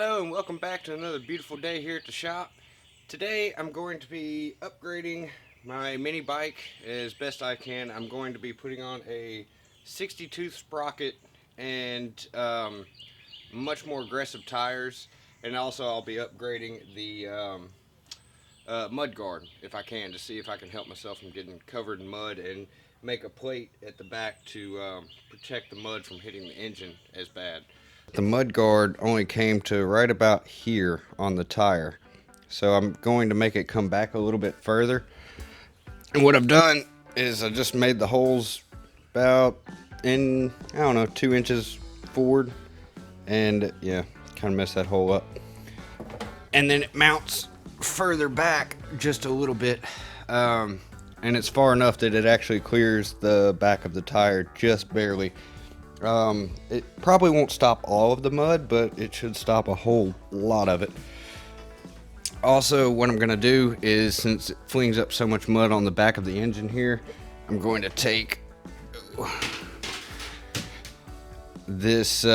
Hello and welcome back to another beautiful day here at the shop. Today I'm going to be upgrading my mini bike as best I can. I'm going to be putting on a 60-tooth sprocket and much more aggressive tires, and also I'll be upgrading the mud guard if I can, to see if I can help myself from getting covered in mud, and make a plate at the back to protect the mud from hitting the engine as bad. The mud guard only came to right about here on the tire, so I'm going to make it come back a little bit further. And what I've done is I just made the holes about in, I don't know, 2 inches forward, and yeah, kind of messed that hole up. And then it mounts further back just a little bit, and it's far enough that it actually clears the back of the tire just barely. It probably won't stop all of the mud, but it should stop a whole lot of it. Also, what I'm going to do is, since it flings up so much mud on the back of the engine here, I'm going to take this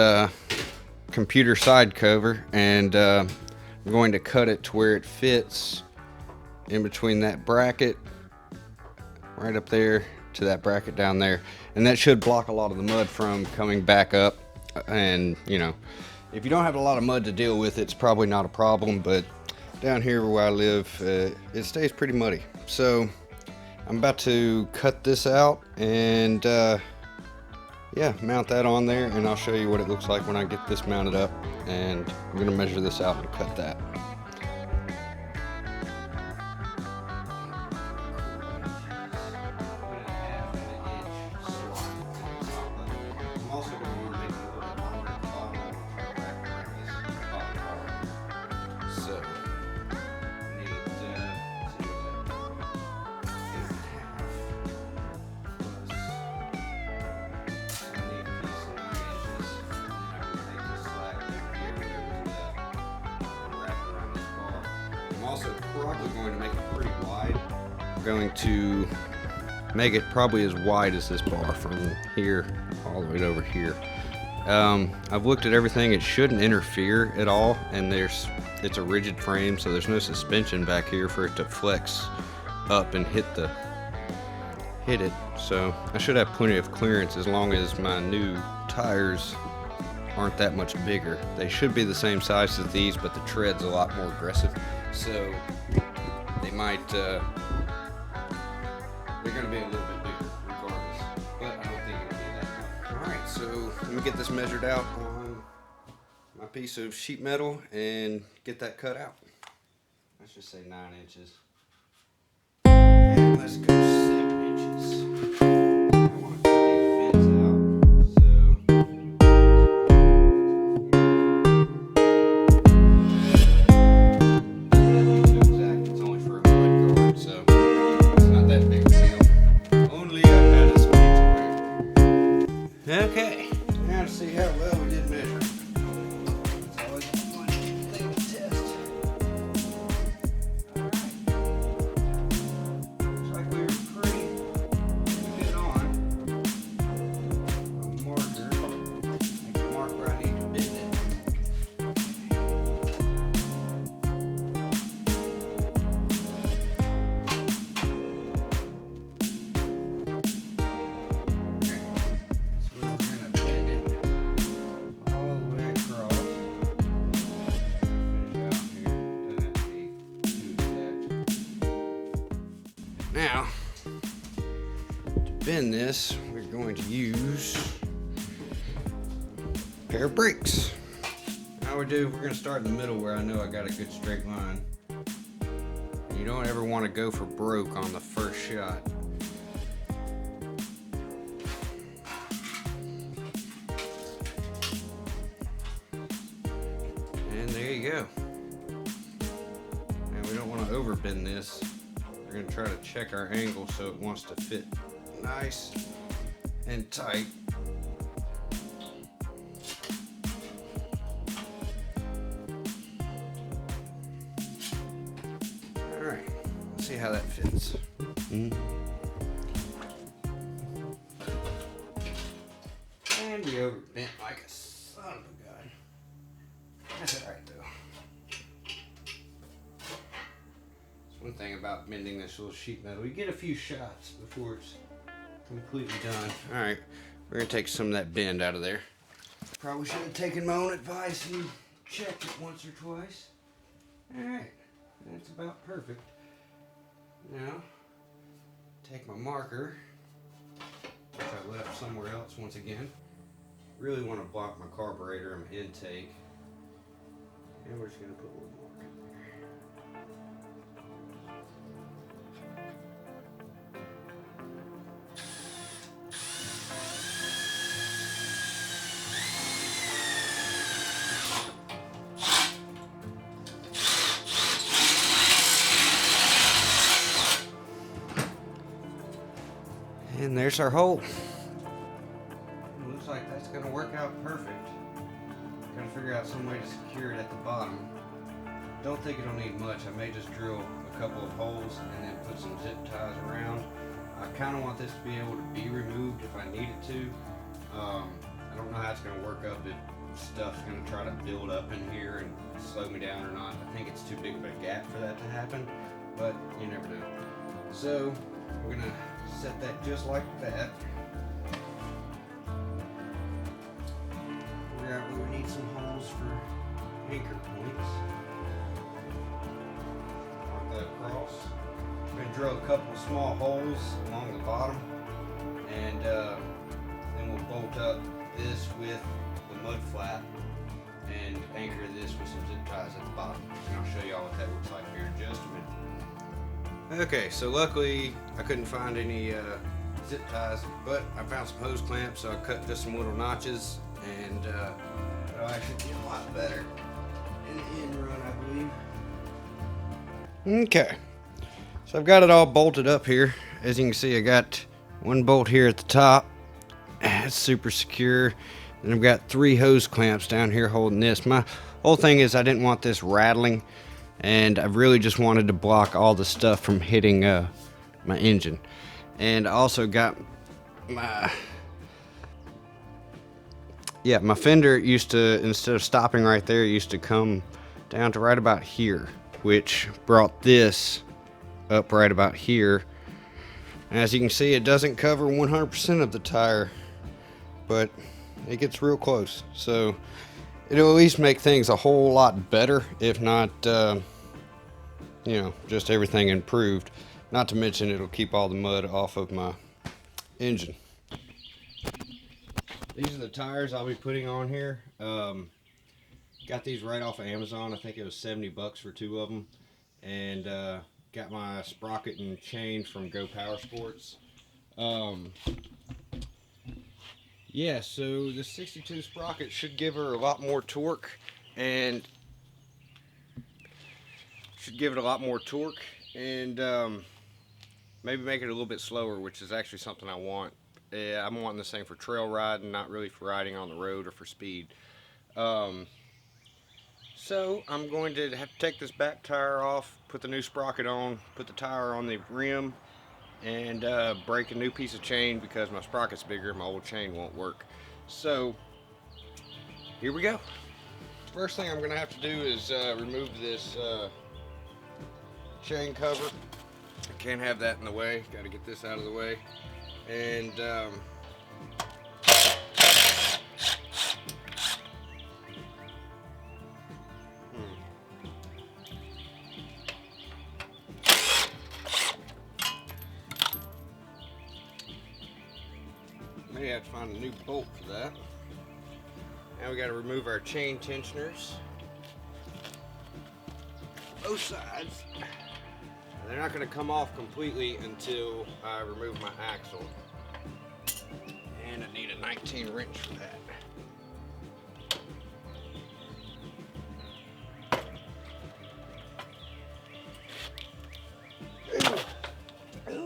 computer side cover, and I'm going to cut it to where it fits in between that bracket right up there to that bracket down there, and that should block a lot of the mud from coming back up. And you know, if you don't have a lot of mud to deal with, it's probably not a problem, but down here where I live, it stays pretty muddy. So I'm about to cut this out and yeah, mount that on there, and I'll show you what it looks like when I get this mounted up, and I'm gonna measure this out and cut that. Also probably going to make it pretty wide. I'm going to make it probably as wide as this bar from here all the way over here. I've looked at everything. It shouldn't interfere at all, and it's a rigid frame, so there's no suspension back here for it to flex up and hit it. So I should have plenty of clearance as long as my new tires aren't that much bigger. They should be the same size as these, but the tread's a lot more aggressive, so they might they're gonna be a little bit bigger regardless, but I don't think it'll be that much. Alright, so let me get this measured out on my piece of sheet metal and get that cut out. Let's just say 9 inches. And let's go 7 inches. Okay, now to see how well we did measure. It's always a fun thing to test. Alright. Looks like we were pretty good on a marker. Make a mark where I need to bend it. Now, to bend this, we're going to use a pair of brakes. Now we're going to start in the middle where I know I got a good straight line. You don't ever want to go for broke on the first shot. And there you go. And we don't want to overbend this. We're going to try to check our angle so it wants to fit nice and tight. Alright, let's see how that fits. And we overbent like a son of a gun. That's alright though. stop bending this little sheet metal. You get a few shots before it's completely done. Alright, we're going to take some of that bend out of there. Probably should have taken my own advice and checked it once or twice. Alright, that's about perfect. Now, take my marker, which I left somewhere else once again. Really want to block my carburetor and my intake. And we're just going to put a little mark in there. And there's our hole. Looks like that's going to work out perfect. Gotta figure out some way to secure it at the bottom. Don't think it'll need much. I may just drill a couple of holes and then put some zip ties around. I kind of want this to be able to be removed if I need it to. I don't know how it's going to work up, if stuff's going to try to build up in here and slow me down or not. I think it's too big of a gap for that to happen, but you never know. So we're going to set that just like that. We need some holes for anchor points. Mark that across. I'm going to drill a couple of small holes along the bottom, and then we'll bolt up this with the mud flap and anchor this with some zip ties at the bottom. And I'll show you all what that looks like here in just a minute. Okay, so luckily I couldn't find any zip ties, but I found some hose clamps, so I cut just some little notches, and it'll actually be a lot better in the end run, I believe. Okay, so I've got it all bolted up here. As you can see, I got one bolt here at the top. It's super secure. And I've got 3 hose clamps down here holding this. My whole thing is I didn't want this rattling, and I really just wanted to block all the stuff from hitting my engine. And I also got my my fender used to, instead of stopping right there, it used to come down to right about here, which brought this up right about here. And as you can see, it doesn't cover 100% of the tire, but it gets real close. So it'll at least make things a whole lot better, if not, you know, just everything improved. Not to mention it'll keep all the mud off of my engine. These are the tires I'll be putting on here. Got these right off of Amazon. I think it was 70 bucks for 2 of them. And got my sprocket and chain from Go Power Sports. Yeah, so the 62 sprocket should give her a lot more torque, and maybe make it a little bit slower, which is actually something I want. I'm wanting this thing for trail riding, not really for riding on the road or for speed. So I'm going to have to take this back tire off, put the new sprocket on, put the tire on the rim, and break a new piece of chain because my sprocket's bigger, my old chain won't work. So here we go. First thing I'm going to have to do is remove this chain cover. I can't have that in the way, got to get this out of the way. And may have to find a new bolt for that. Now we got to remove our chain tensioners, both sides. They're not going to come off completely until I remove my axle, and I need a 19 wrench for that.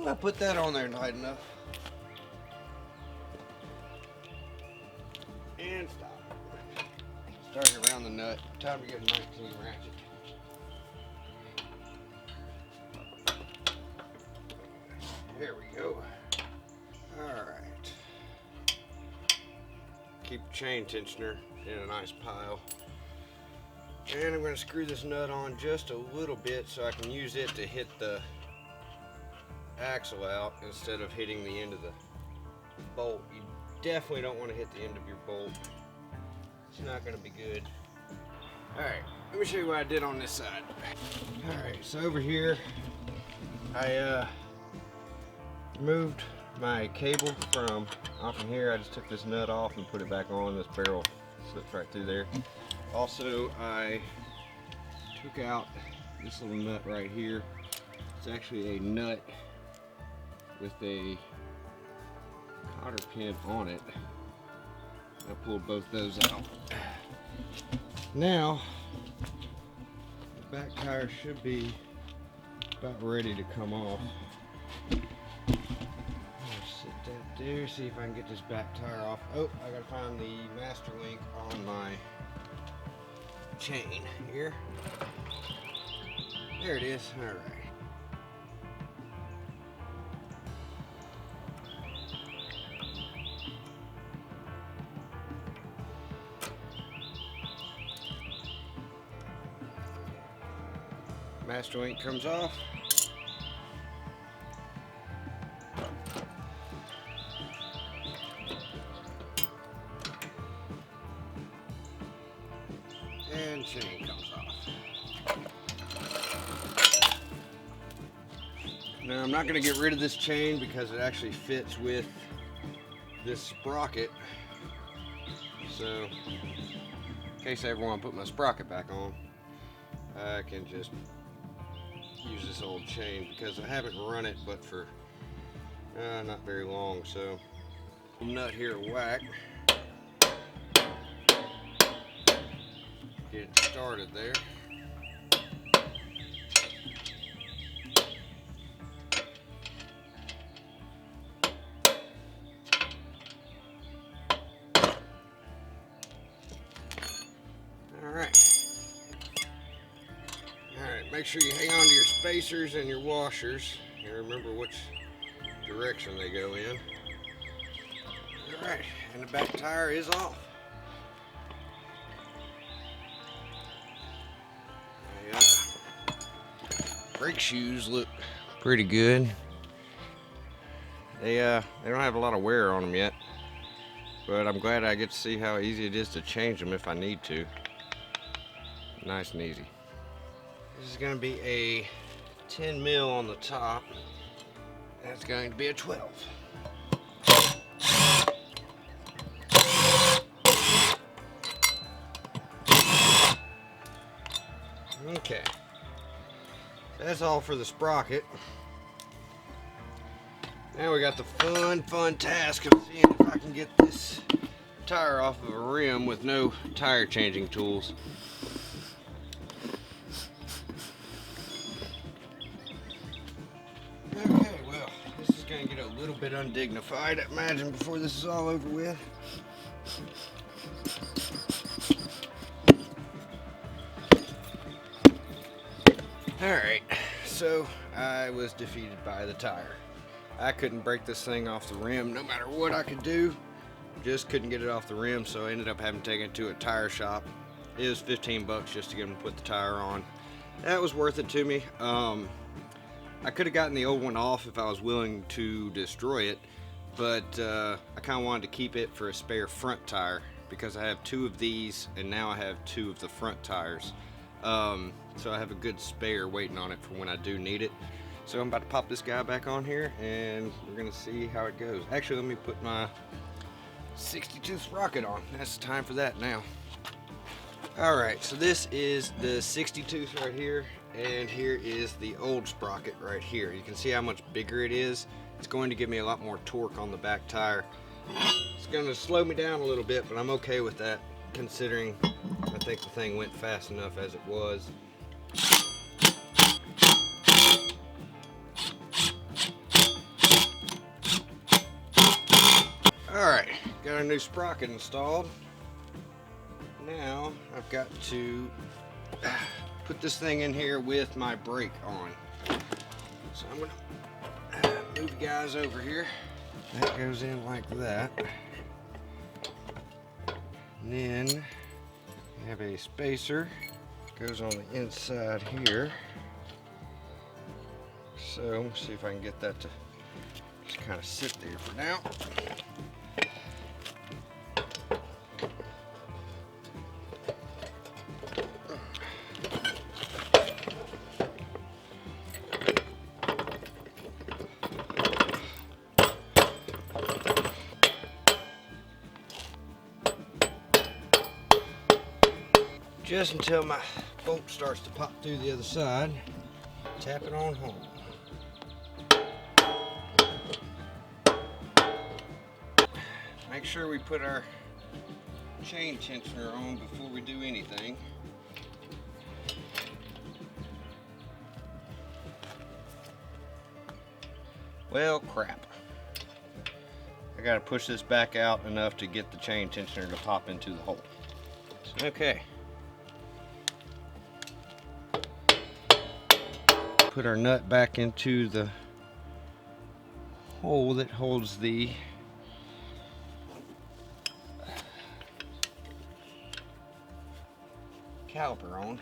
I put that on there tight enough. And stop. Start around the nut. Time to get a 19 ratchet. There we go. Alright. Keep the chain tensioner in a nice pile. And I'm going to screw this nut on just a little bit so I can use it to hit the axle out instead of hitting the end of the bolt. You definitely don't want to hit the end of your bolt. It's not going to be good. Alright, let me show you what I did on this side. Alright, so over here I moved my cable from off in here. I just took this nut off and put it back on. This barrel slips right through there. Also, I took out this little nut right here. It's actually a nut with a cotter pin on it. I pulled both those out. Now, the back tire should be about ready to come off. Sit that there, see if I can get this back tire off. Oh, I gotta find the master link on my chain here. There it is. All right. Master link comes off. And chain comes off. Now I'm not going to get rid of this chain because it actually fits with this sprocket. So in case I ever want to put my sprocket back on, I can just use this old chain because I haven't run it but for not very long. So nut here to whack. Get it started there. Alright, make sure you hang on to your spacers and your washers and remember which direction they go in. Alright, and the back tire is off. Brake shoes look pretty good. They don't have a lot of wear on them yet, but I'm glad I get to see how easy it is to change them if I need to. Nice and easy. This is going to be a 10 mil on the top. That's going to be a 12. Okay. That's all for the sprocket. Now we got the fun task of seeing if I can get this tire off of a rim with no tire changing tools. Okay, well, this is going to get a little bit undignified, I imagine, before this is all over with. Alright, so I was defeated by the tire. I couldn't break this thing off the rim no matter what I could do. Just couldn't get it off the rim, so I ended up having to take it to a tire shop. It was 15 bucks just to get them to put the tire on. That was worth it to me. I could have gotten the old one off if I was willing to destroy it, but I kind of wanted to keep it for a spare front tire because I have two of these and now I have two of the front tires. So I have a good spare waiting on it for when I do need it. So I'm about to pop this guy back on here and we're gonna see how it goes. Actually, let me put my 62 sprocket on. That's the time for that now. Alright, so this is the 62 right here, and here is the old sprocket right here. You can see how much bigger it is. It's going to give me a lot more torque on the back tire. It's going to slow me down a little bit, but I'm okay with that considering I think the thing went fast enough as it was. Alright, got our new sprocket installed. Now I've got to put this thing in here with my brake on. So I'm going to move you guys over here. That goes in like that. And then you have a spacer. Goes on the inside here. So let me see if I can get that to just kind of sit there for now. Just until my bolt starts to pop through the other side, tap it on home. Make sure we put our chain tensioner on before we do anything. Well, crap. I gotta push this back out enough to get the chain tensioner to pop into the hole. Okay. Put our nut back into the hole that holds the caliper on.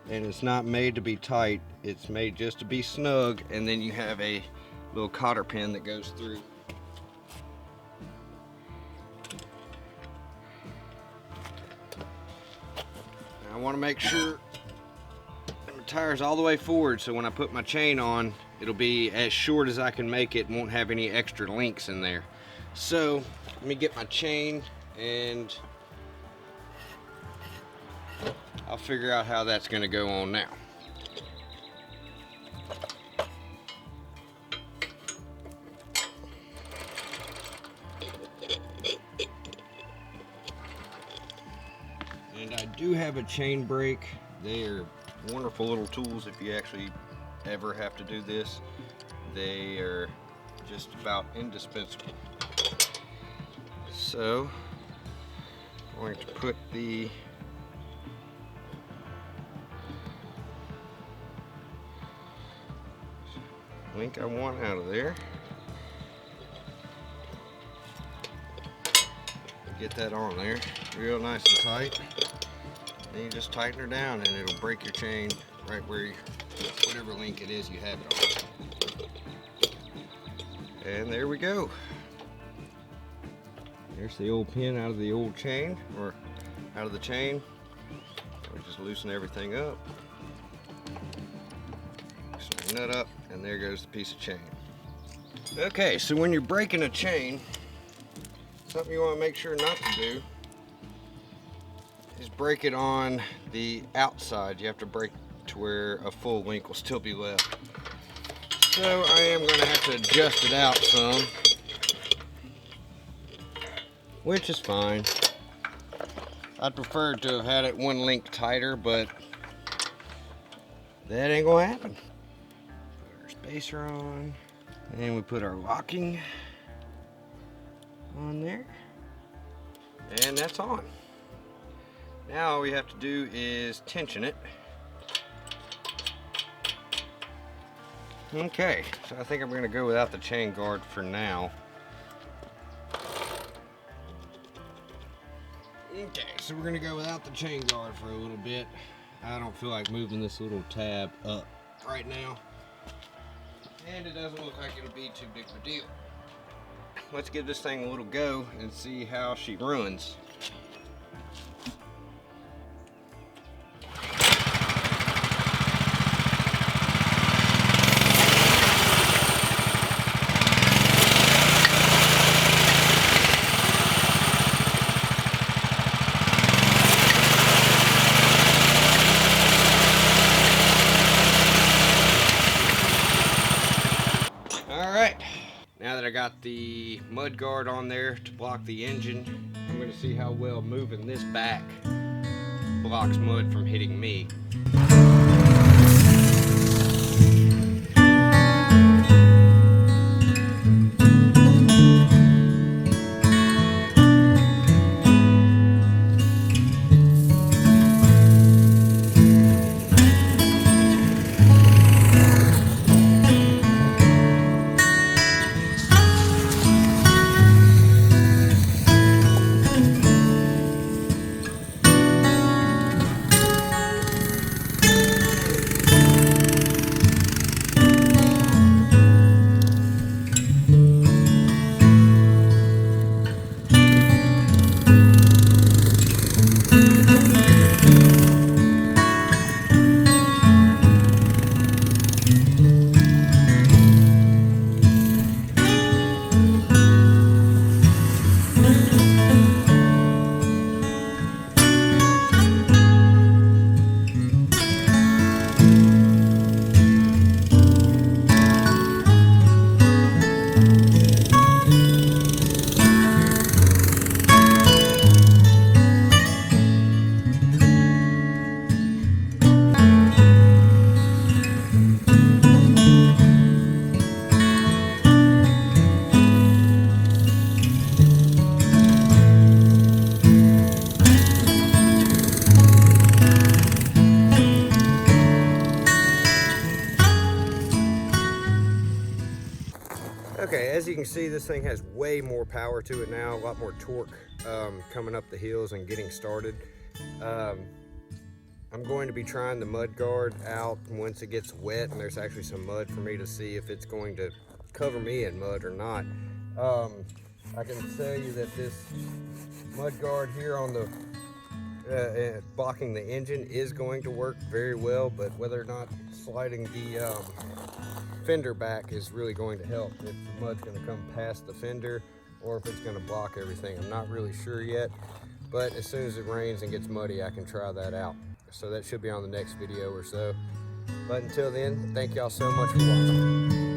And it's not made to be tight, it's made just to be snug, and then you have a little cotter pin that goes through. Now I want to make sure that my tire's all the way forward, so when I put my chain on, it'll be as short as I can make it and won't have any extra links in there. So let me get my chain and I'll figure out how that's going to go on now. And I do have a chain brake. They are wonderful little tools if you actually ever have to do this. They are just about indispensable. So I'm going to put the link I want out of there. Get that on there real nice and tight. Then you just tighten her down and it'll break your chain right where you, whatever link it is you have it on. And there we go. There's the old pin out of the old chain, or out of the chain. We just loosen everything up. Loosen the nut up, and there goes the piece of chain. Okay, so when you're breaking a chain, something you want to make sure not to do is break it on the outside. You have to break to where a full link will still be left. So I am going to have to adjust it out some, which is fine. I'd prefer to have had it one link tighter, but that ain't gonna happen. Put our spacer on, and we put our locking on there, and that's on. Now all we have to do is tension it. Okay, so I think I'm gonna go without the chain guard for now. Okay, so we're gonna go without the chain guard for a little bit. I don't feel like moving this little tab up right now, and it doesn't look like it'll be too big of a deal. Let's give this thing a little go and see how she runs. Now that I got the mud guard on there to block the engine, I'm going to see how well moving this back blocks mud from hitting me. As you can see, this thing has way more power to it now, a lot more torque coming up the hills and getting started. I'm going to be trying the mud guard out once it gets wet and there's actually some mud for me to see if it's going to cover me in mud or not. I can tell you that this mud guard here on the blocking the engine is going to work very well, but whether or not sliding the fender back is really going to help. If the mud's going to come past the fender or if it's going to block everything, I'm not really sure yet, but as soon as it rains and gets muddy, I can try that out. So that should be on the next video or so. But until then, thank y'all so much for watching.